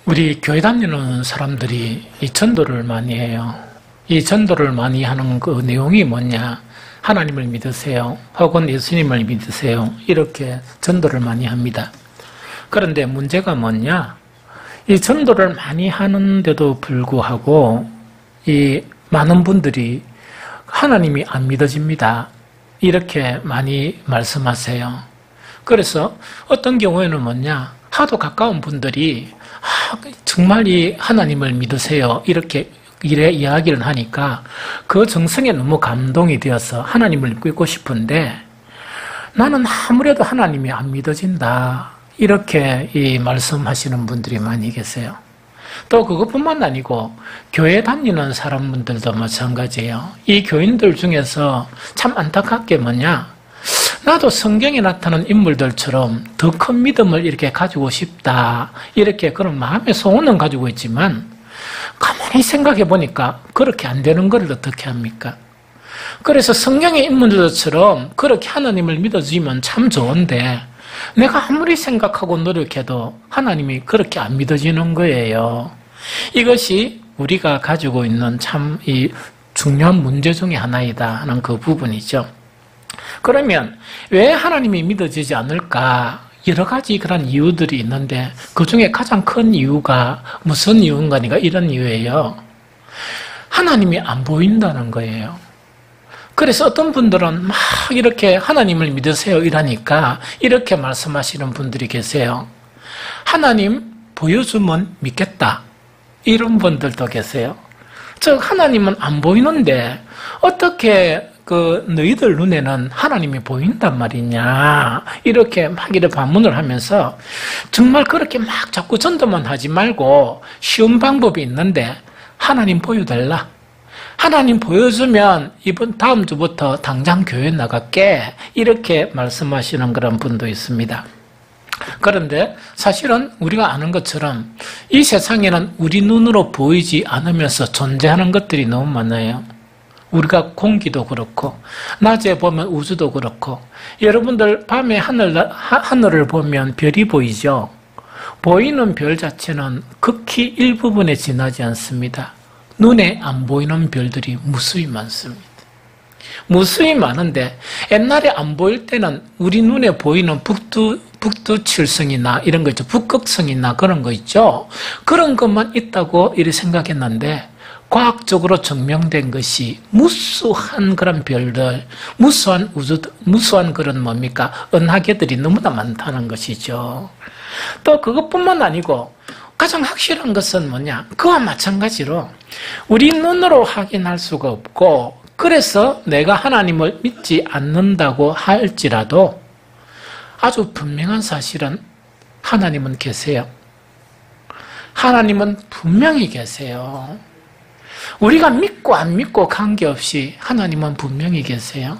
우리 교회 다니는 사람들이 이 전도를 많이 해요. 이 전도를 많이 하는 그 내용이 뭐냐? 하나님을 믿으세요. 혹은 예수님을 믿으세요. 이렇게 전도를 많이 합니다. 그런데 문제가 뭐냐? 이 전도를 많이 하는데도 불구하고 이 많은 분들이 하나님이 안 믿어집니다. 이렇게 많이 말씀하세요. 그래서 어떤 경우에는 뭐냐? 하도 가까운 분들이 정말 이 하나님을 믿으세요. 이렇게 이야기를 하니까 그 정성에 너무 감동이 되어서 하나님을 믿고 싶은데 나는 아무래도 하나님이 안 믿어진다. 이렇게 말씀하시는 분들이 많이 계세요. 또 그것뿐만 아니고 교회 다니는 사람들도 마찬가지예요. 이 교인들 중에서 참 안타깝게 뭐냐? 나도 성경에 나타난 인물들처럼 더 큰 믿음을 이렇게 가지고 싶다. 이렇게 그런 마음의 소원은 가지고 있지만 가만히 생각해 보니까 그렇게 안 되는 걸 어떻게 합니까? 그래서 성경의 인물들처럼 그렇게 하나님을 믿어주면 참 좋은데 내가 아무리 생각하고 노력해도 하나님이 그렇게 안 믿어지는 거예요. 이것이 우리가 가지고 있는 참 이 중요한 문제 중에 하나이다 하는 그 부분이죠. 그러면 왜 하나님이 믿어지지 않을까? 여러 가지 그런 이유들이 있는데 그 중에 가장 큰 이유가 무슨 이유인가? 이런 이유예요. 하나님이 안 보인다는 거예요. 그래서 어떤 분들은 막 이렇게 하나님을 믿으세요 이러니까 이렇게 말씀하시는 분들이 계세요. 하나님 보여주면 믿겠다. 이런 분들도 계세요. 즉 하나님은 안 보이는데 어떻게 너희들 눈에는 하나님이 보인단 말이냐. 이렇게 막 반문을 하면서 정말 그렇게 막 자꾸 전도만 하지 말고 쉬운 방법이 있는데 하나님 보여달라. 하나님 보여주면 다음 주부터 당장 교회 나갈게. 이렇게 말씀하시는 그런 분도 있습니다. 그런데 사실은 우리가 아는 것처럼 이 세상에는 우리 눈으로 보이지 않으면서 존재하는 것들이 너무 많아요. 우리가 공기도 그렇고 낮에 보면 우주도 그렇고 여러분들 밤에 하늘을 보면 별이 보이죠? 보이는 별 자체는 극히 일부분에 지나지 않습니다. 눈에 안 보이는 별들이 무수히 많습니다. 무수히 많은데 옛날에 안 보일 때는 우리 눈에 보이는 북두칠성이나 이런 거 있죠. 북극성이나 그런 거 있죠. 그런 것만 있다고 이렇게 생각했는데 과학적으로 증명된 것이 무수한 그런 별들, 무수한 그런 은하계들이 너무나 많다는 것이죠. 또 그것뿐만 아니고 가장 확실한 것은 뭐냐? 그와 마찬가지로 우리 눈으로 확인할 수가 없고 그래서 내가 하나님을 믿지 않는다고 할지라도 아주 분명한 사실은 하나님은 계세요. 하나님은 분명히 계세요. 우리가 믿고 안 믿고 관계없이 하나님은 분명히 계세요.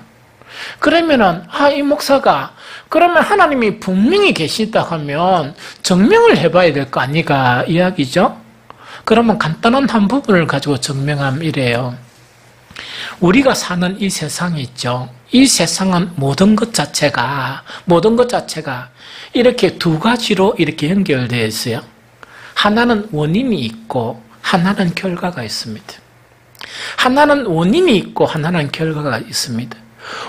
그러면은 이 목사가 그러면 하나님이 분명히 계시다 하면 증명을 해봐야 될 거 아니가 이야기죠. 그러면 간단한 한 부분을 가지고 증명하면 이래요. 우리가 사는 이 세상이 있죠. 이 세상은 모든 것 자체가 이렇게 두 가지로 이렇게 연결되어 있어요. 하나는 원인이 있고 하나는 결과가 있습니다. 하나는 원인이 있고 하나는 결과가 있습니다.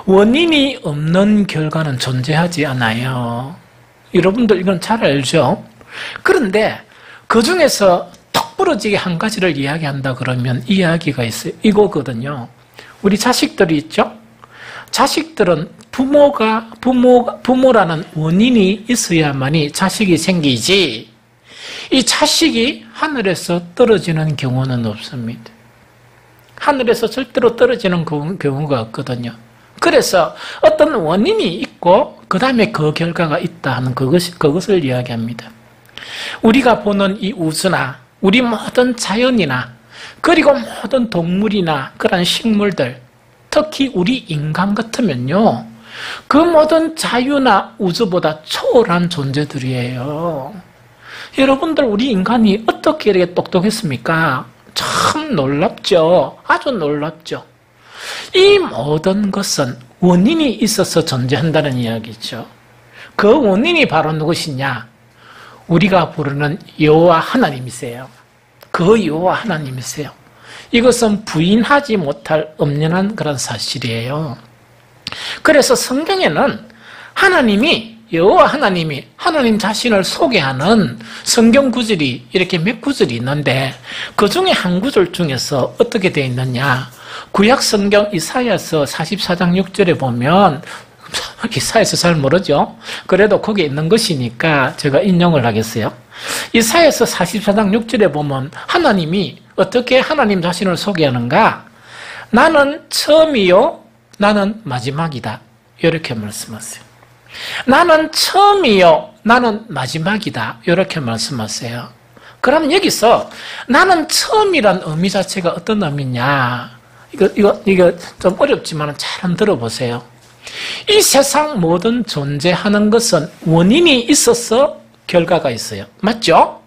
원인이 없는 결과는 존재하지 않아요. 여러분들 이건 잘 알죠? 그런데 그 중에서 턱 부러지게 한 가지를 이야기한다 그러면 이야기가 있어요. 이거거든요. 우리 자식들이 있죠? 자식들은 부모라는 원인이 있어야만이 자식이 생기지 이 자식이 하늘에서 떨어지는 경우는 없습니다. 하늘에서 절대로 떨어지는 경우가 없거든요. 그래서 어떤 원인이 있고 그 다음에 그 결과가 있다 하는 그것을 이야기합니다. 우리가 보는 이 우주나 우리 모든 자연이나 그리고 모든 동물이나 그런 식물들 특히 우리 인간 같으면요 그 모든 자유나 우주보다 초월한 존재들이에요. 여러분들 우리 인간이 어떻게 이렇게 똑똑했습니까? 참 놀랍죠. 아주 놀랍죠. 이 모든 것은 원인이 있어서 존재한다는 이야기죠. 그 원인이 바로 누구시냐? 우리가 부르는 여호와 하나님이세요. 그 여호와 하나님이세요. 이것은 부인하지 못할 엄연한 그런 사실이에요. 그래서 성경에는 하나님이, 여호와 하나님이 하나님 자신을 소개하는 성경 구절이 이렇게 몇 구절이 있는데 그 중에 한 구절 중에서 어떻게 되어 있느냐, 구약 성경 이사야서 44장 6절에 보면, 이사야서 잘 모르죠? 그래도 거기에 있는 것이니까 제가 인용을 하겠어요. 이사야서 44장 6절에 보면 하나님이 어떻게 하나님 자신을 소개하는가? 나는 처음이요 나는 마지막이다, 이렇게 말씀하세요. 나는 처음이요 나는 마지막이다, 이렇게 말씀하세요. 그럼 여기서 나는 처음이란 의미 자체가 어떤 의미냐, 이거 좀 어렵지만 잘 한번 들어보세요. 이 세상 모든 존재하는 것은 원인이 있어서 결과가 있어요. 맞죠?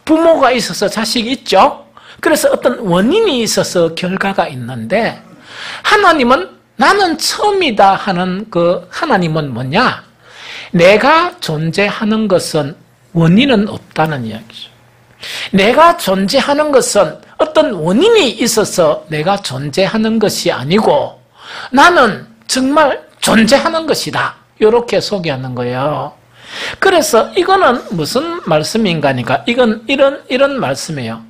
부모가 있어서 자식이 있죠? 그래서 어떤 원인이 있어서 결과가 있는데, 하나님은 나는 처음이다 하는 그 하나님은 뭐냐? 내가 존재하는 것은 원인은 없다는 이야기죠. 내가 존재하는 것은 어떤 원인이 있어서 내가 존재하는 것이 아니고 나는 정말 존재하는 것이다, 이렇게 소개하는 거예요. 그래서 이거는 무슨 말씀인가 하니까 이건 이런 말씀이에요.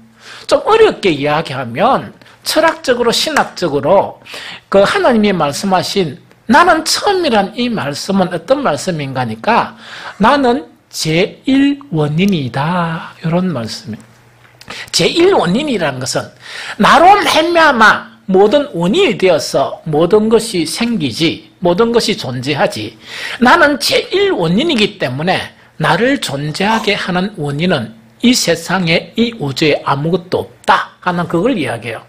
좀 어렵게 이야기하면 철학적으로 신학적으로 그 하나님이 말씀하신 나는 처음이란 이 말씀은 어떤 말씀인가 하니까 나는 제1원인이다, 이런 말씀이에요. 제1원인이라는 것은 나로 말미암아 모든 원인이 되어서 모든 것이 생기지, 모든 것이 존재하지, 나는 제1원인이기 때문에 나를 존재하게 하는 원인은 이 세상에, 이 우주에 아무것도 없다 하는 그걸 이야기해요.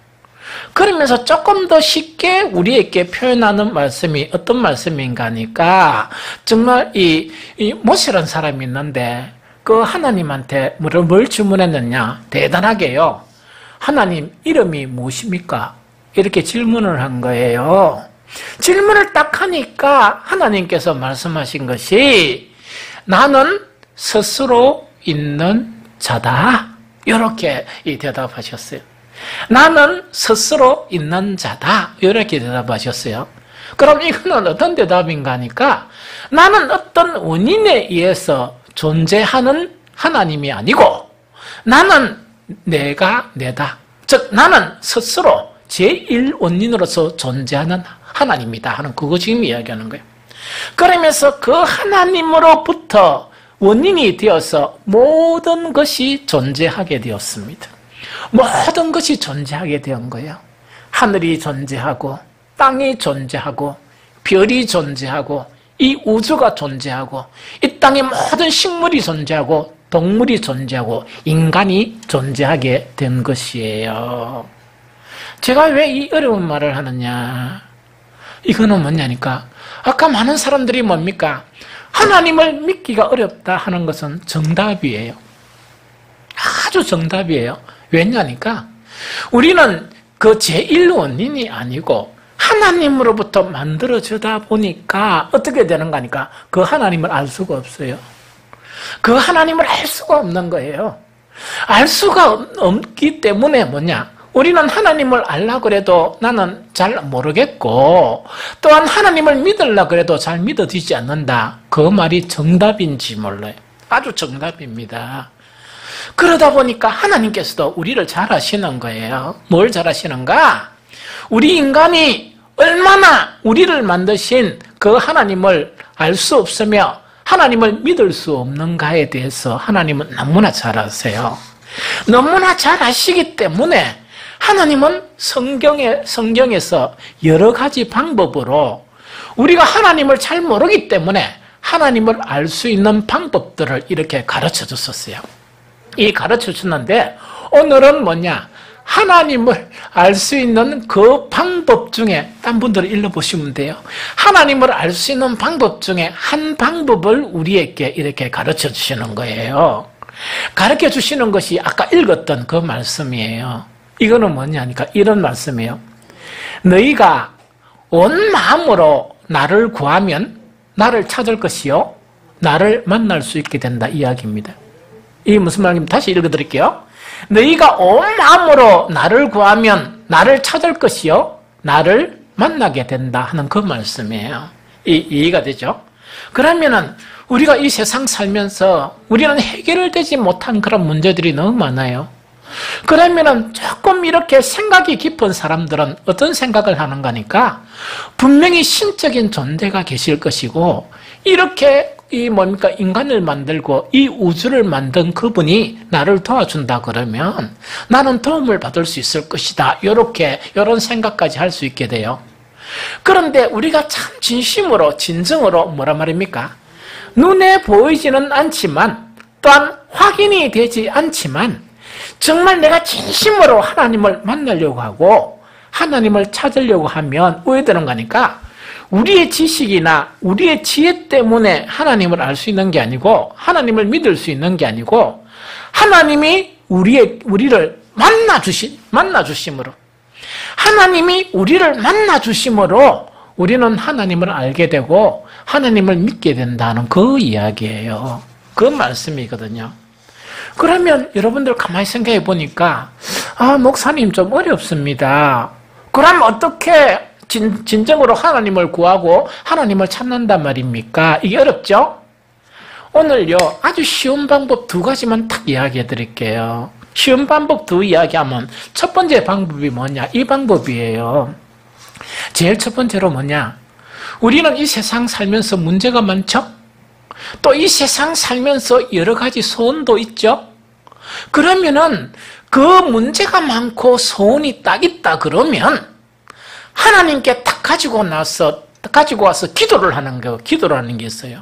그러면서 조금 더 쉽게 우리에게 표현하는 말씀이 어떤 말씀인가 하니까, 정말 이 모세라는 사람이 있는데 그 하나님한테 뭘 주문했느냐, 대단하게요. 하나님 이름이 무엇입니까? 이렇게 질문을 한 거예요. 질문을 딱 하니까 하나님께서 말씀하신 것이 나는 스스로 있는 자다, 이렇게 대답하셨어요. 나는 스스로 있는 자다, 이렇게 대답하셨어요. 그럼 이거는 어떤 대답인가 하니까 나는 어떤 원인에 의해서 존재하는 하나님이 아니고 나는 내가 내다, 즉 나는 스스로 제1원인으로서 존재하는 하나님이다 하는 그거 지금 이야기하는 거예요. 그러면서 그 하나님으로부터 원인이 되어서 모든 것이 존재하게 되었습니다. 모든 것이 존재하게 된 거예요. 하늘이 존재하고 땅이 존재하고 별이 존재하고 이 우주가 존재하고 이 땅의 모든 식물이 존재하고 동물이 존재하고 인간이 존재하게 된 것이에요. 제가 왜 이 어려운 말을 하느냐, 이거는 뭐냐니까, 아까 많은 사람들이 뭡니까? 하나님을 믿기가 어렵다 하는 것은 정답이에요. 아주 정답이에요. 왜냐니까 우리는 그 제1원인이 아니고 하나님으로부터 만들어지다 보니까 어떻게 되는가 하니까 그 하나님을 알 수가 없어요. 그 하나님을 알 수가 없는 거예요. 알 수가 없기 때문에 뭐냐, 우리는 하나님을 알려고 해도 나는 잘 모르겠고, 또한 하나님을 믿으려고 해도 잘 믿어지지 않는다. 그 말이 정답인지 몰라요. 아주 정답입니다. 그러다 보니까 하나님께서도 우리를 잘 아시는 거예요. 뭘 잘 아시는가? 우리 인간이 얼마나 우리를 만드신 그 하나님을 알 수 없으며 하나님을 믿을 수 없는가에 대해서 하나님은 너무나 잘 아세요. 너무나 잘 아시기 때문에 하나님은 성경에서 여러 가지 방법으로 우리가 하나님을 잘 모르기 때문에 하나님을 알 수 있는 방법들을 이렇게 가르쳐 줬었어요. 이 가르쳐 줬는데 오늘은 뭐냐, 하나님을 알 수 있는 그 방법 중에, 딴 분들을 읽어보시면 돼요. 하나님을 알 수 있는 방법 중에 한 방법을 우리에게 이렇게 가르쳐 주시는 거예요. 가르쳐 주시는 것이 아까 읽었던 그 말씀이에요. 이거는 뭐냐니까 이런 말씀이에요. 너희가 온 마음으로 나를 구하면 나를 찾을 것이요 나를 만날 수 있게 된다, 이야기입니다. 이게 무슨 말입니까? 다시 읽어드릴게요. 너희가 온 마음으로 나를 구하면 나를 찾을 것이요 나를 만나게 된다 하는 그 말씀이에요. 이해가 되죠? 그러면은 우리가 이 세상 살면서 우리는 해결되지 못한 그런 문제들이 너무 많아요. 그러면은 조금 이렇게 생각이 깊은 사람들은 어떤 생각을 하는가 하니까 분명히 신적인 존재가 계실 것이고 이렇게 인간을 만들고 이 우주를 만든 그분이 나를 도와준다 그러면 나는 도움을 받을 수 있을 것이다. 이런 생각까지 할 수 있게 돼요. 그런데 우리가 참 진심으로 진정으로 뭐라 말입니까? 눈에 보이지는 않지만 또한 확인이 되지 않지만 정말 내가 진심으로 하나님을 만나려고 하고 하나님을 찾으려고 하면 왜 되는 거니까 우리의 지식이나 우리의 지혜 때문에 하나님을 알 수 있는 게 아니고 하나님을 믿을 수 있는 게 아니고 하나님이 우리를 만나주심으로 하나님이 우리를 만나주심으로 우리는 하나님을 알게 되고 하나님을 믿게 된다는 그 이야기예요. 그 말씀이거든요. 그러면 여러분들 가만히 생각해 보니까 목사님 좀 어렵습니다. 그럼 어떻게 진정으로 하나님을 구하고 하나님을 찾는단 말입니까? 이게 어렵죠? 오늘요 아주 쉬운 방법 2가지만 딱 이야기해 드릴게요. 쉬운 방법 2 이야기하면 첫 번째 방법이 뭐냐? 이 방법이에요. 제일 첫 번째로 뭐냐? 우리는 이 세상 살면서 문제가 많죠? 또 이 세상 살면서 여러 가지 소원도 있죠? 그러면은 그 문제가 많고 소원이 딱 있다 그러면 하나님께 딱 가지고 와서 기도를 하는 게 있어요.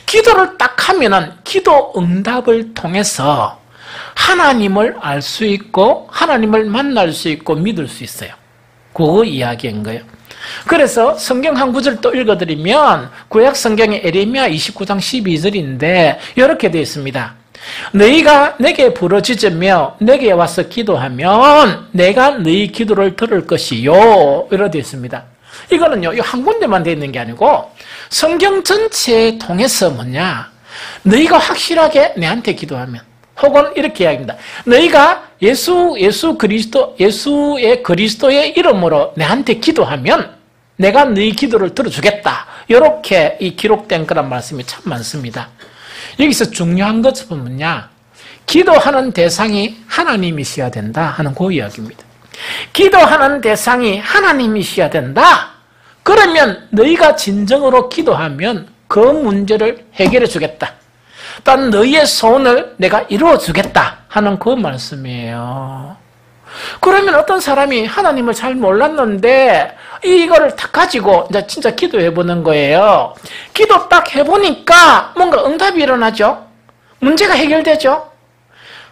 기도를 딱 하면은 기도 응답을 통해서 하나님을 알 수 있고 하나님을 만날 수 있고 믿을 수 있어요. 그 이야기인 거예요. 그래서 성경 한 구절 또 읽어드리면 구약 성경의 에레미야 29장 12절인데 이렇게 되어 있습니다. 너희가 내게 부르짖으며 내게 와서 기도하면 내가 너희 기도를 들을 것이요. 이렇게 되어 있습니다. 이거는요 한 군데만 되어 있는 게 아니고 성경 전체에 통해서 뭐냐? 너희가 확실하게 내한테 기도하면 혹은 이렇게 이야기합니다. 너희가 예수의 그리스도의 이름으로 내한테 기도하면 내가 너희 기도를 들어주겠다. 이렇게 이 기록된 그런 말씀이 참 많습니다. 여기서 중요한 것은 뭐냐? 기도하는 대상이 하나님이셔야 된다 하는 그 이야기입니다. 기도하는 대상이 하나님이셔야 된다. 그러면 너희가 진정으로 기도하면 그 문제를 해결해 주겠다. 또한 너희의 소원을 내가 이루어 주겠다 하는 그 말씀이에요. 그러면 어떤 사람이 하나님을 잘 몰랐는데 이거를 딱 가지고 이제 진짜 기도해 보는 거예요. 기도 딱 해보니까 뭔가 응답이 일어나죠. 문제가 해결되죠.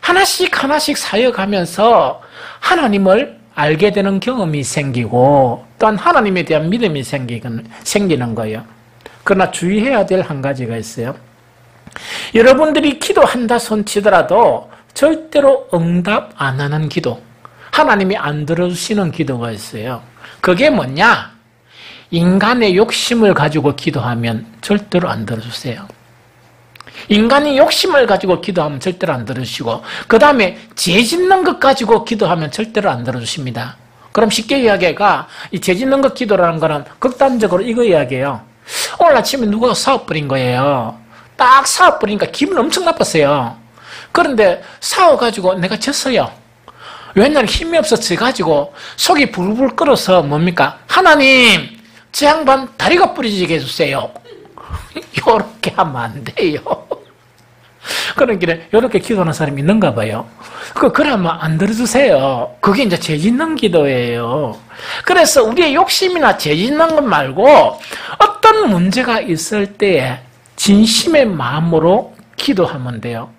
하나씩 쌓여가면서 하나님을 알게 되는 경험이 생기고 또한 하나님에 대한 믿음이 생기는 거예요. 그러나 주의해야 될 한 가지가 있어요. 여러분들이 기도한다 손치더라도 절대로 응답 안 하는 기도, 하나님이 안 들어주시는 기도가 있어요. 그게 뭐냐? 인간의 욕심을 가지고 기도하면 절대로 안 들어주세요. 인간이 욕심을 가지고 기도하면 절대로 안 들어주시고 그 다음에 죄 짓는 것 가지고 기도하면 절대로 안 들어주십니다. 그럼 쉽게 이야기가 이 죄 짓는 것 기도라는 거는 극단적으로 이거 이야기해요. 오늘 아침에 누가 사업 부린 거예요. 딱 사업 부리니까 기분 엄청 나빴어요. 그런데 사업가지고 내가 졌어요. 왜냐면 힘이 없어 져가지고 속이 불불 끓어서 뭡니까? 하나님, 제 양반 다리가 부러지게 해주세요. 이렇게 하면 안 돼요. 그런 길에 이렇게 기도하는 사람이 있는가 봐요. 그러면 안 들어주세요. 그게 이제 죄 짓는 기도예요. 그래서 우리의 욕심이나 죄 짓는 것 말고 어떤 문제가 있을 때에 진심의 마음으로 기도하면 돼요.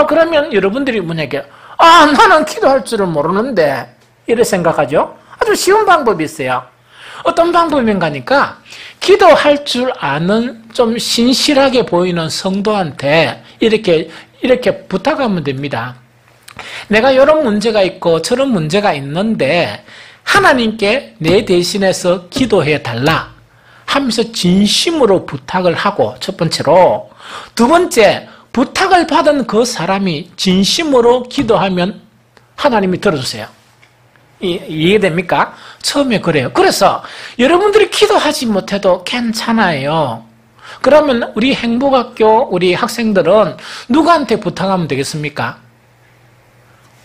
그러면 여러분들이 뭐냐게 나는 기도할 줄을 모르는데 이렇게 생각하죠. 아주 쉬운 방법이 있어요. 어떤 방법인가 하니까 기도할 줄 아는 좀 신실하게 보이는 성도한테 이렇게 부탁하면 됩니다. 내가 이런 문제가 있고 저런 문제가 있는데 하나님께 내 대신해서 기도해 달라 하면서 진심으로 부탁을 하고 첫 번째로, 두 번째 부탁을 받은 그 사람이 진심으로 기도하면 하나님이 들어주세요. 이해됩니까? 처음에 그래요. 그래서 여러분들이 기도하지 못해도 괜찮아요. 그러면 우리 행복학교 우리 학생들은 누구한테 부탁하면 되겠습니까?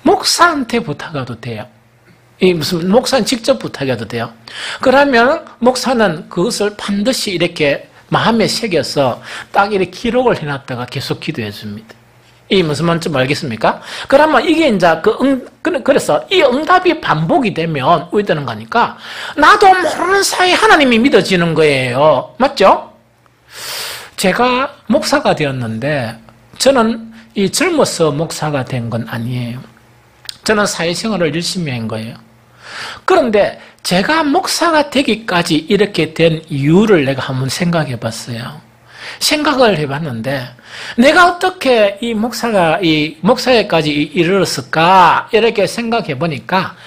목사한테 부탁해도 돼요. 무슨 목사는 직접 부탁해도 돼요. 그러면 목사는 그것을 반드시 이렇게 마음에 새겨서 딱 이렇게 기록을 해놨다가 계속 기도해 줍니다. 이 무슨 말인지 알겠습니까? 그러면 이게 이제 그래서 이 응답이 반복이 되면 왜 되는 거니까 나도 모르는 사이에 하나님이 믿어지는 거예요. 맞죠? 제가 목사가 되었는데 저는 이 젊어서 목사가 된 건 아니에요. 저는 사회생활을 열심히 한 거예요. 그런데 제가 목사가 되기까지 이렇게 된 이유를 내가 한번 생각해 봤어요. 생각을 해봤는데 내가 어떻게 이 목사에까지 이르렀을까 이렇게 생각해 보니까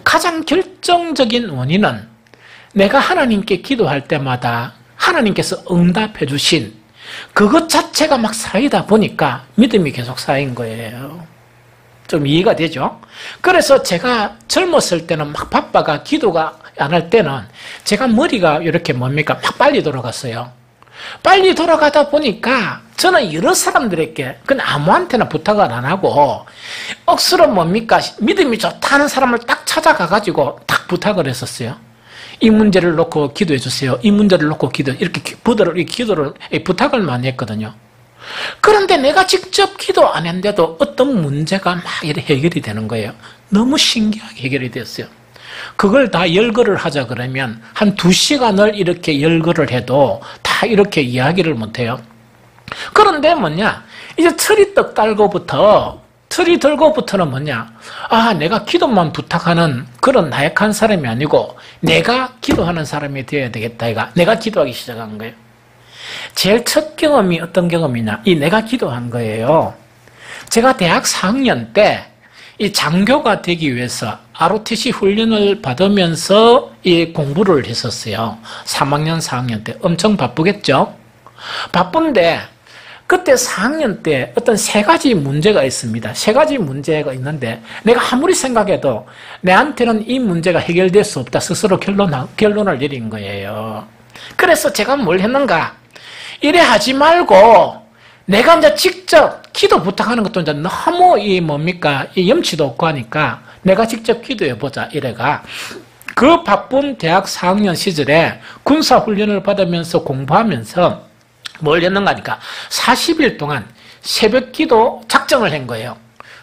가장 결정적인 원인은 내가 하나님께 기도할 때마다 하나님께서 응답해 주신 그것 자체가 막 쌓이다 보니까 믿음이 계속 쌓인 거예요. 좀 이해가 되죠? 그래서 제가 젊었을 때는 막 바빠가 기도가 안 할 때는 제가 머리가 이렇게 뭡니까? 막 빨리 돌아갔어요. 빨리 돌아가다 보니까 저는 여러 사람들에게 그냥 아무한테나 부탁을 안 하고 억수로 뭡니까? 믿음이 좋다는 사람을 딱 찾아가가지고 딱 부탁을 했었어요. 이 문제를 놓고 기도해 주세요. 이 문제를 놓고 이렇게 부탁을 많이 했거든요. 그런데 내가 직접 기도 안 했는데도 어떤 문제가 막 이렇게 해결이 되는 거예요. 너무 신기하게 해결이 됐어요. 그걸 다 열거를 하자 그러면 한 2시간을 이렇게 열거를 해도 다 이렇게 이야기를 못해요. 그런데 뭐냐? 이제 틀이 들고부터는 뭐냐? 내가 기도만 부탁하는 그런 나약한 사람이 아니고 내가 기도하는 사람이 되어야 되겠다. 내가 기도하기 시작한 거예요. 제일 첫 경험이 어떤 경험이냐? 내가 기도한 거예요. 제가 대학 4학년 때 이 장교가 되기 위해서 ROTC 훈련을 받으면서 이 공부를 했었어요. 3학년, 4학년 때 엄청 바쁘겠죠? 바쁜데 그때 4학년 때 어떤 3가지 문제가 있습니다. 3가지 문제가 있는데 내가 아무리 생각해도 내한테는 이 문제가 해결될 수 없다. 스스로 결론을 내린 거예요. 그래서 제가 뭘 했는가? 이래 하지 말고 내가 이제 직접 기도 부탁하는 것도 이제 너무 염치도 없고 하니까 내가 직접 기도해보자 이래가 그 바쁜 대학 4학년 시절에 군사훈련을 받으면서 공부하면서 뭘 했는가 하니까 40일 동안 새벽 기도 작정을 한 거예요.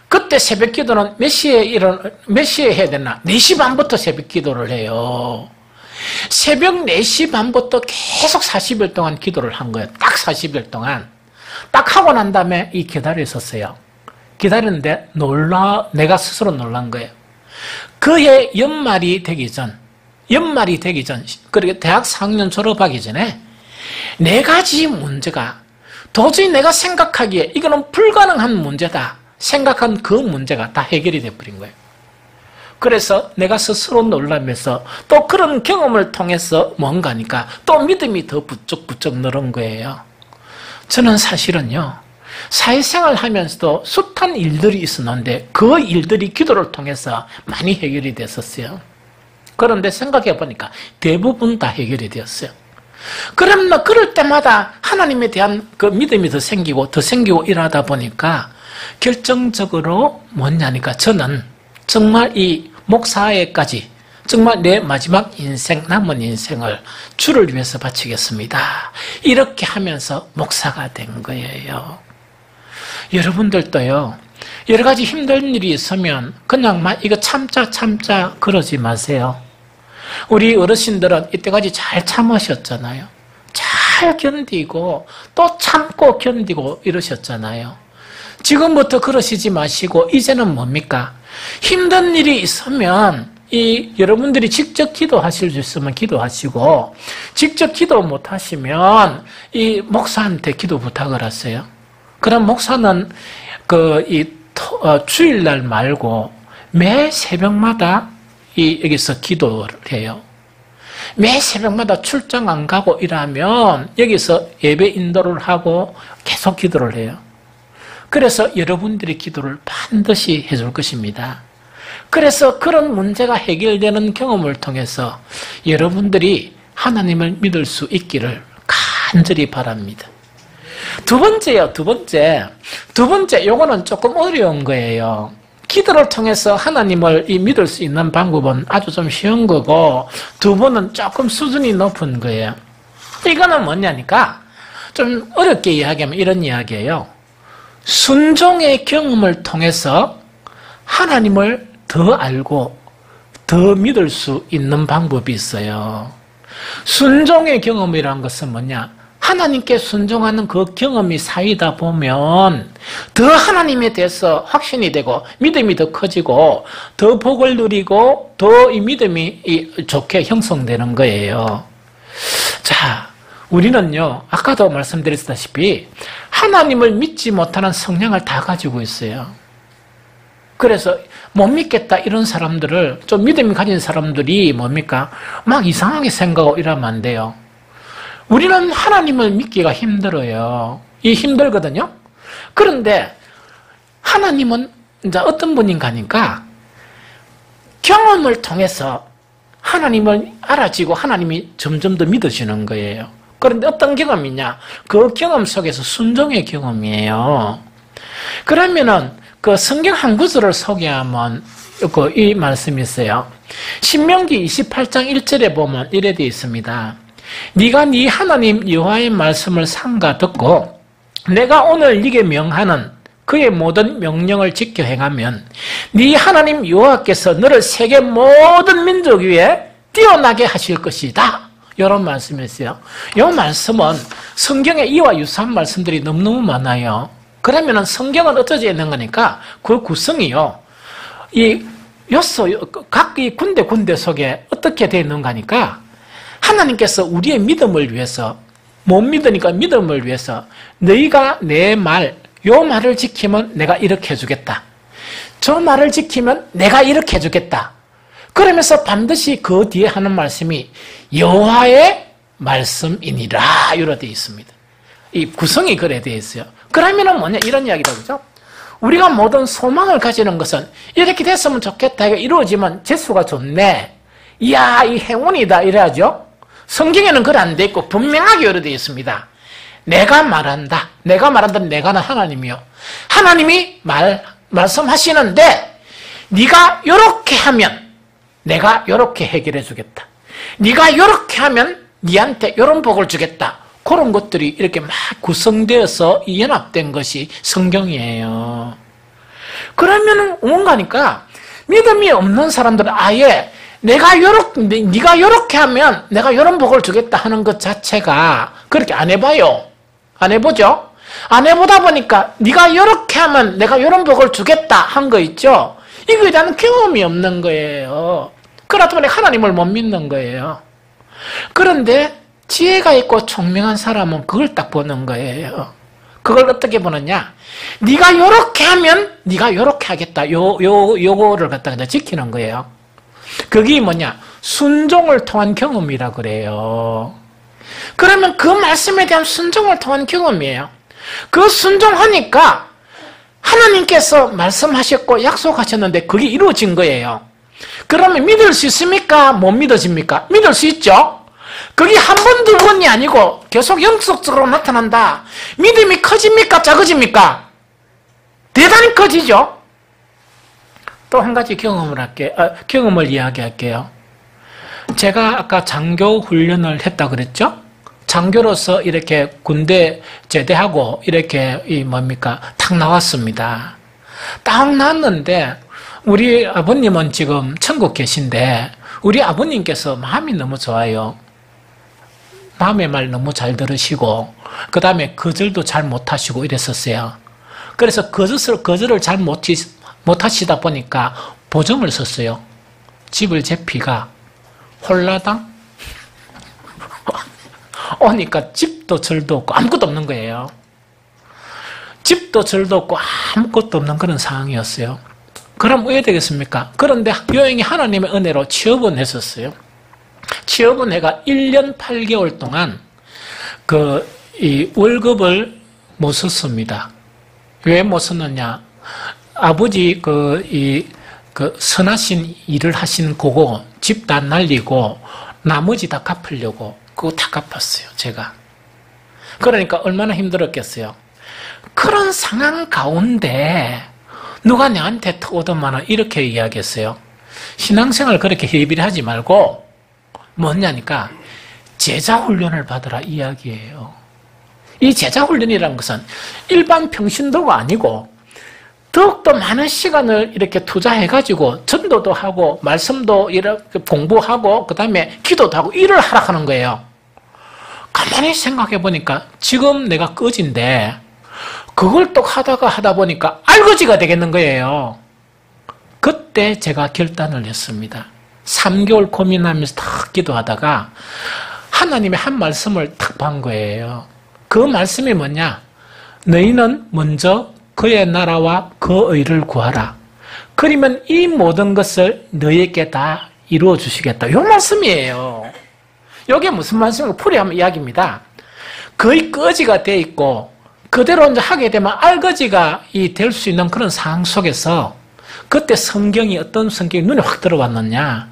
그때 새벽 기도는 몇 시에 해야 되나? 4시 반부터 새벽 기도를 해요. 새벽 4시 반부터 계속 40일 동안 기도를 한 거예요. 딱 40일 동안. 딱 하고 난 다음에 기다려 있었어요. 기다렸는데 내가 스스로 놀란 거예요. 그해 연말이 되기 전, 그리고 대학 4학년 졸업하기 전에 4가지 문제가 도저히 내가 생각하기에 이거는 불가능한 문제다 생각한 그 문제가 다 해결이 돼버린 거예요. 그래서 내가 스스로 놀라면서 또 그런 경험을 통해서 뭔가니까 또 믿음이 더 부쩍부쩍 늘은 거예요. 저는 사실은요, 사회생활 하면서도 숱한 일들이 있었는데 그 일들이 기도를 통해서 많이 해결이 됐었어요. 그런데 생각해 보니까 대부분 다 해결이 되었어요. 그러면 그럴 때마다 하나님에 대한 그 믿음이 더 생기고 이러다 보니까 결정적으로 뭐냐니까 저는 정말 이 목사에까지 정말 내 마지막 남은 인생을 주를 위해서 바치겠습니다. 이렇게 하면서 목사가 된 거예요. 여러분들도요, 여러 가지 힘든 일이 있으면 그냥 이거 참자 그러지 마세요. 우리 어르신들은 이때까지 잘 참으셨잖아요. 잘 견디고 또 참고 견디고 이러셨잖아요. 지금부터 그러시지 마시고 이제는 뭡니까? 힘든 일이 있으면 여러분들이 직접 기도하실 수 있으면 기도하시고 직접 기도 못하시면 이 목사한테 기도 부탁을 하세요. 그럼 목사는 주일날 말고 매 새벽마다 여기서 기도를 해요. 매 새벽마다 출장 안 가고 이러면 여기서 예배 인도를 하고 계속 기도를 해요. 그래서 여러분들의 기도를 반드시 해줄 것입니다. 그래서 그런 문제가 해결되는 경험을 통해서 여러분들이 하나님을 믿을 수 있기를 간절히 바랍니다. 두 번째요, 두 번째, 요거는 조금 어려운 거예요. 기도를 통해서 하나님을 믿을 수 있는 방법은 아주 좀 쉬운 거고, 두 번은 조금 수준이 높은 거예요. 이거는 뭐냐니까, 좀 어렵게 이야기하면 이런 이야기예요. 순종의 경험을 통해서 하나님을 더 알고 더 믿을 수 있는 방법이 있어요. 순종의 경험이라는 것은 뭐냐? 하나님께 순종하는 그 경험이 쌓이다 보면 더 하나님에 대해서 확신이 되고 믿음이 더 커지고 더 복을 누리고 더 이 믿음이 좋게 형성되는 거예요. 자, 우리는요, 아까도 말씀드렸다시피 하나님을 믿지 못하는 성향을 다 가지고 있어요. 그래서 못 믿겠다 이런 사람들을, 좀 믿음이 가진 사람들이 뭡니까? 막 이상하게 생각하고 이러면 안 돼요. 우리는 하나님을 믿기가 힘들어요. 이 힘들거든요. 그런데 하나님은 이제 어떤 분인가 하니까 경험을 통해서 하나님을 알아지고 하나님이 점점 더 믿어지는 거예요. 그런데 어떤 경험이냐? 그 경험 속에서 순종의 경험이에요. 그러면은 그 성경 한 구절을 소개하면 이 말씀이 있어요. 신명기 28장 1절에 보면 이래 되어 있습니다. 네가 네 하나님 여호와의 말씀을 삼가 듣고 내가 오늘 네게 명하는 그의 모든 명령을 지켜 행하면 네 하나님 여호와께서 너를 세계 모든 민족 위에 뛰어나게 하실 것이다. 이런 말씀이었어요. 이 말씀은 성경에 이와 유사한 말씀들이 너무너무 많아요. 그러면 성경은 어떠져 있는 거니까 그 구성이요. 각 이 군데 속에 어떻게 되어 있는가 하니까 하나님께서 우리의 믿음을 위해서, 못 믿으니까 믿음을 위해서 너희가 내 말, 요 말을 지키면 내가 이렇게 해주겠다. 저 말을 지키면 내가 이렇게 해주겠다. 그러면서 반드시 그 뒤에 하는 말씀이 여호와의 말씀이니라 이렇게 되어 있습니다. 이 구성이 그래 되어 있어요. 그러면은 뭐냐 이런 이야기다 그죠? 우리가 모든 소망을 가지는 것은 이렇게 됐으면 좋겠다 이거 이루어지면 재수가 좋네. 이야 이 행운이다 이래야죠. 성경에는 그래 안 돼 있고 분명하게 이렇게 되어 있습니다. 내가 말한다. 내가는 하나님이요. 하나님이 말씀하시는데 네가 이렇게 하면 내가 이렇게 해결해 주겠다. 네가 이렇게 하면 네한테 이런 복을 주겠다. 그런 것들이 이렇게 막 구성되어서 연합된 것이 성경이에요. 그러면 뭔가니까 믿음이 없는 사람들은 아예 네가 이렇게 하면 내가 이런 복을 주겠다 하는 것 자체가 그렇게 안 해봐요. 안 해보죠? 안 해보다 보니까 네가 이렇게 하면 내가 이런 복을 주겠다 한 거 있죠? 이거에 대한 경험이 없는 거예요. 그러다 보니 하나님을 못 믿는 거예요. 그런데 지혜가 있고 총명한 사람은 그걸 딱 보는 거예요. 그걸 어떻게 보느냐? 네가 이렇게 하면 네가 이렇게 하겠다. 요거를 갖다가 지키는 거예요. 그게 뭐냐? 순종을 통한 경험이라 그래요. 그러면 그 말씀에 대한 순종을 통한 경험이에요. 그 순종하니까 하나님께서 말씀하셨고 약속하셨는데 그게 이루어진 거예요. 그러면 믿을 수 있습니까? 못 믿어집니까? 믿을 수 있죠? 그게 한 번, 두 번이 아니고 계속 영속적으로 나타난다. 믿음이 커집니까? 작아집니까? 대단히 커지죠? 또 한 가지 경험을 이야기할게요. 제가 아까 장교 훈련을 했다 그랬죠? 장교로서 이렇게 군대 제대하고 이렇게 탁 나왔습니다. 딱 나왔는데 우리 아버님은 지금 천국 계신데 우리 아버님께서 마음이 너무 좋아요. 남의 말 너무 잘 들으시고 그 다음에 거절도 잘 못하시고 이랬었어요. 그래서 거절을 잘 못하시다 보니까 보증을 썼어요. 집을 제 피가 홀라당 오니까 집도 절도 없고 아무것도 없는 거예요. 집도 절도 없고 아무것도 없는 그런 상황이었어요. 그럼 왜 되겠습니까? 그런데 요행이 하나님의 은혜로 취업은 했었어요. 취업은 내가 1년 8개월 동안 이 월급을 못 썼습니다. 왜 못 썼느냐? 아버지 선하신 일을 하신 거고 집 다 날리고 나머지 다 갚으려고 그거 다 갚았어요, 제가. 그러니까 얼마나 힘들었겠어요. 그런 상황 가운데 누가 내한테 오더만은 이렇게 이야기했어요. 신앙생활 그렇게 해비를 하지 말고 뭐냐니까 제자훈련을 받으라 이야기예요. 이 제자훈련이라는 것은 일반 평신도가 아니고 더욱더 많은 시간을 이렇게 투자해가지고 전도도 하고 말씀도 이렇게 공부하고 그 다음에 기도도 하고 일을 하라 하는 거예요. 가만히 생각해 보니까 지금 내가 꺼진데 그걸 또 하다 보니까 알거지가 되겠는 거예요. 그때 제가 결단을 했습니다. 3개월 고민하면서 탁 기도하다가 하나님의 한 말씀을 탁 본 거예요. 그 말씀이 뭐냐? 너희는 먼저 그의 나라와 그 의를 구하라. 그러면 이 모든 것을 너희에게 다 이루어 주시겠다. 이 말씀이에요. 이게 무슨 말씀이고 풀이하면 이야기입니다. 거의 꺼지가 돼 있고 그대로 이제 하게 되면 알거지가 될 수 있는 그런 상황 속에서 그때 성경이 어떤 성경이 눈에 확 들어왔느냐.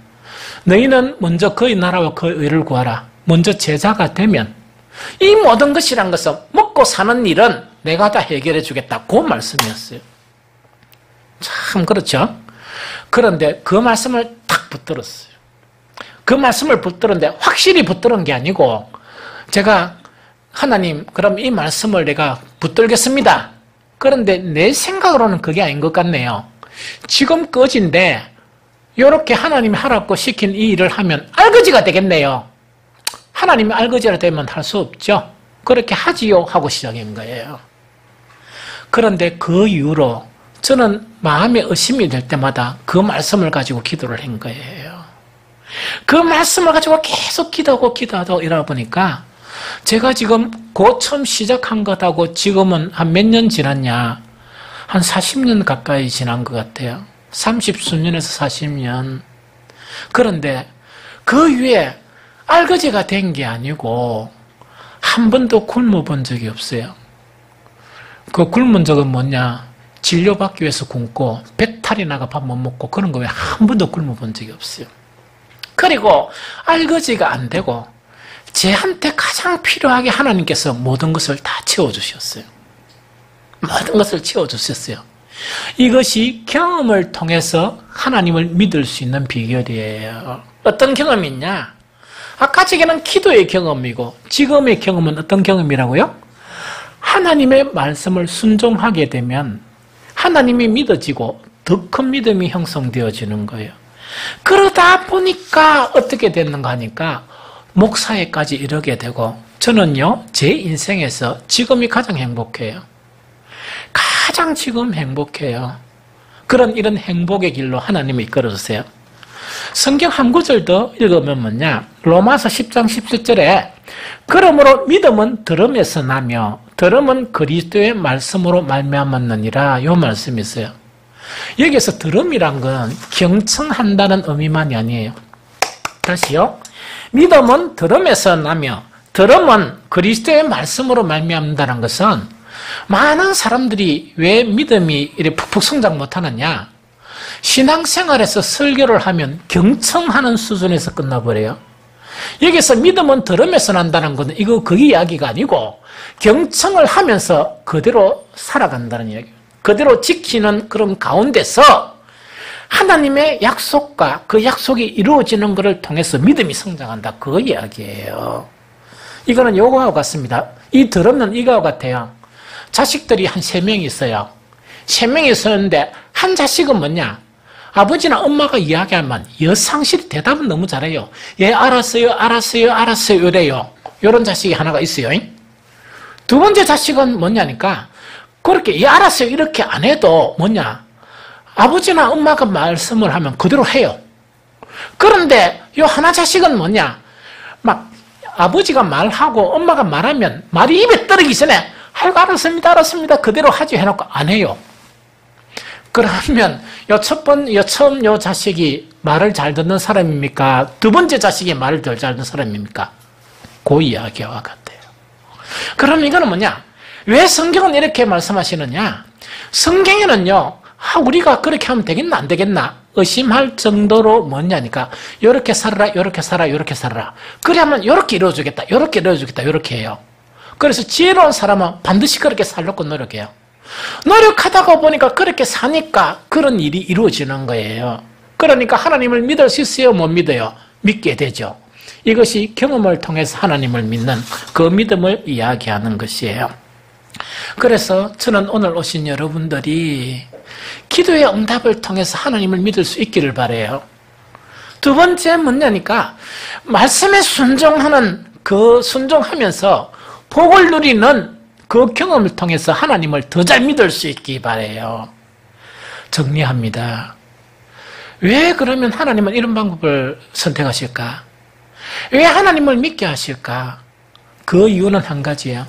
너희는 먼저 그의 나라와 그의 의를 구하라. 먼저 제자가 되면 이 모든 것이란 것은 먹고 사는 일은 내가 다 해결해 주겠다. 그 말씀이었어요. 참 그렇죠? 그런데 그 말씀을 탁 붙들었어요. 그 말씀을 붙들었는데 확실히 붙들은 게 아니고 제가 하나님 그럼 이 말씀을 내가 붙들겠습니다. 그런데 내 생각으로는 그게 아닌 것 같네요. 지금 꺼진데 이렇게 하나님이 하라고 시킨 이 일을 하면 알거지가 되겠네요. 하나님이 알거지가 되면 할 수 없죠. 그렇게 하지요 하고 시작한 거예요. 그런데 그 이후로 저는 마음에 의심이 될 때마다 그 말씀을 가지고 기도를 한 거예요. 그 말씀을 가지고 계속 기도하다 이러다 보니까 제가 지금 그 처음 시작한 것하고 지금은 한 몇 년 지났냐? 한 40년 가까이 지난 것 같아요. 30수년에서 40년. 그런데 그 위에 알거지가 된 게 아니고 한 번도 굶어본 적이 없어요. 그 굶은 적은 뭐냐? 진료받기 위해서 굶고 배탈이 나가 밥 못 먹고 그런 거 왜 한 번도 굶어본 적이 없어요. 그리고 알거지가 안 되고 제한테 가장 필요하게 하나님께서 모든 것을 다 채워주셨어요. 모든 것을 채워주셨어요. 이것이 경험을 통해서 하나님을 믿을 수 있는 비결이에요. 어떤 경험이 있냐? 아까 저게는 기도의 경험이고 지금의 경험은 어떤 경험이라고요? 하나님의 말씀을 순종하게 되면 하나님이 믿어지고 더 큰 믿음이 형성되어지는 거예요. 그러다 보니까 어떻게 됐는가 하니까 목사회까지 이르게 되고 저는요 제 인생에서 지금이 가장 행복해요. 가장 지금 행복해요. 이런 행복의 길로 하나님이 이끌어주세요. 성경 한 구절 더 읽으면 뭐냐? 로마서 10장 17절에 그러므로 믿음은 들음에서 나며 들음은 그리스도의 말씀으로 말미암았느니라 이 말씀이 있어요. 여기서 들음이란 건 경청한다는 의미만이 아니에요. 다시요. 믿음은 들음에서 나며 들음은 그리스도의 말씀으로 말미암는다는 것은 많은 사람들이 왜 믿음이 이렇게 푹푹 성장 못하느냐? 신앙생활에서 설교를 하면 경청하는 수준에서 끝나버려요. 여기서 믿음은 들음에서 난다는 것은 그게 이야기가 아니고 경청을 하면서 그대로 살아간다는 이야기예요. 그대로 지키는 그런 가운데서 하나님의 약속과 그 약속이 이루어지는 것을 통해서 믿음이 성장한다. 그 이야기예요. 이거는 요거하고 같습니다. 이 들음은 이거하고 같아요. 자식들이 한 3명이 있어요. 3명이 있었는데 한 자식은 뭐냐? 아버지나 엄마가 이야기하면 여상실이 대답은 너무 잘해요. 예, 알았어요, 알았어요, 알았어요 이래요. 이런 자식이 하나가 있어요. 두 번째 자식은 뭐냐니까 그렇게 예, 알았어요 이렇게 안 해도 뭐냐? 아버지나 엄마가 말씀을 하면 그대로 해요. 그런데 요 하나 자식은 뭐냐? 막 아버지가 말하고 엄마가 말하면 말이 입에 떨어지기 전에 아이고 알았습니다, 알았습니다 그대로 하지 해놓고 안 해요. 그러면 처음 요 자식이 말을 잘 듣는 사람입니까? 두 번째 자식이 말을 덜 잘 듣는 사람입니까? 그 이야기와 같아요. 그럼 이거는 뭐냐? 왜 성경은 이렇게 말씀하시느냐? 성경에는요, 우리가 그렇게 하면 되겠나 안 되겠나 의심할 정도로 뭐냐니까 이렇게 살아라, 이렇게 살아, 이렇게 살아라. 그러면 이렇게 이루어주겠다, 이렇게 이루어주겠다, 이렇게 해요. 그래서 지혜로운 사람은 반드시 그렇게 살려고 노력해요. 노력하다가 보니까 그렇게 사니까 그런 일이 이루어지는 거예요. 그러니까 하나님을 믿을 수 있어요, 못 믿어요? 믿게 되죠. 이것이 경험을 통해서 하나님을 믿는 그 믿음을 이야기하는 것이에요. 그래서 저는 오늘 오신 여러분들이 기도의 응답을 통해서 하나님을 믿을 수 있기를 바라요. 두 번째 뭐냐니까 말씀에 순종하면서 복을 누리는 그 경험을 통해서 하나님을 더 잘 믿을 수 있기 바라요. 정리합니다. 왜 그러면 하나님은 이런 방법을 선택하실까? 왜 하나님을 믿게 하실까? 그 이유는 한 가지예요.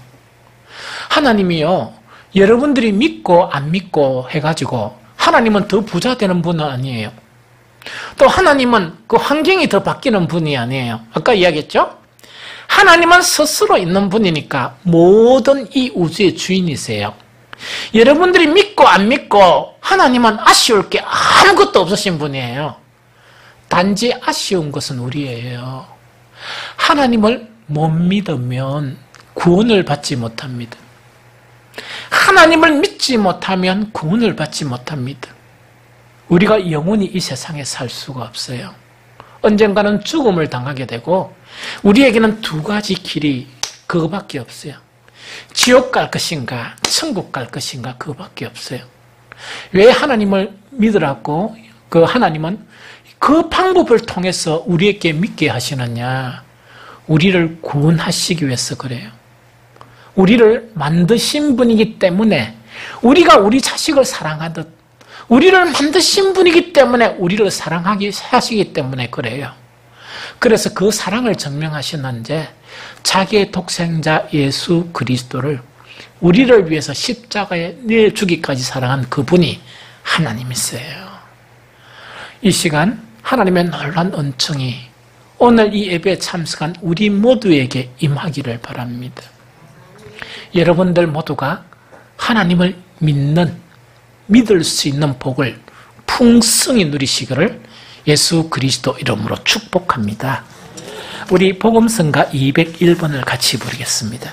하나님이요, 여러분들이 믿고 안 믿고 해가지고 하나님은 더 부자 되는 분은 아니에요. 또 하나님은 그 환경이 더 바뀌는 분이 아니에요. 아까 이야기했죠? 하나님은 스스로 있는 분이니까 모든 이 우주의 주인이세요. 여러분들이 믿고 안 믿고 하나님은 아쉬울 게 아무것도 없으신 분이에요. 단지 아쉬운 것은 우리예요. 하나님을 못 믿으면 구원을 받지 못합니다. 하나님을 믿지 못하면 구원을 받지 못합니다. 우리가 영원히 이 세상에 살 수가 없어요. 언젠가는 죽음을 당하게 되고 우리에게는 두 가지 길이 그거밖에 없어요. 지옥 갈 것인가 천국 갈 것인가 그거밖에 없어요. 왜 하나님을 믿으라고 그 하나님은 그 방법을 통해서 우리에게 믿게 하시느냐? 우리를 구원하시기 위해서 그래요. 우리를 만드신 분이기 때문에 우리가 우리 자식을 사랑하듯 우리를 만드신 분이기 때문에 우리를 사랑하기 하시기 때문에 그래요. 그래서 그 사랑을 증명하시는데 자기의 독생자 예수 그리스도를 우리를 위해서 십자가에 내주기까지 사랑한 그분이 하나님이세요. 이 시간 하나님의 놀라운 은총이 오늘 이 예배에 참석한 우리 모두에게 임하기를 바랍니다. 여러분들 모두가 하나님을 믿을 수 있는 복을 풍성히 누리시기를 예수 그리스도 이름으로 축복합니다. 우리 복음성가 201번을 같이 부르겠습니다.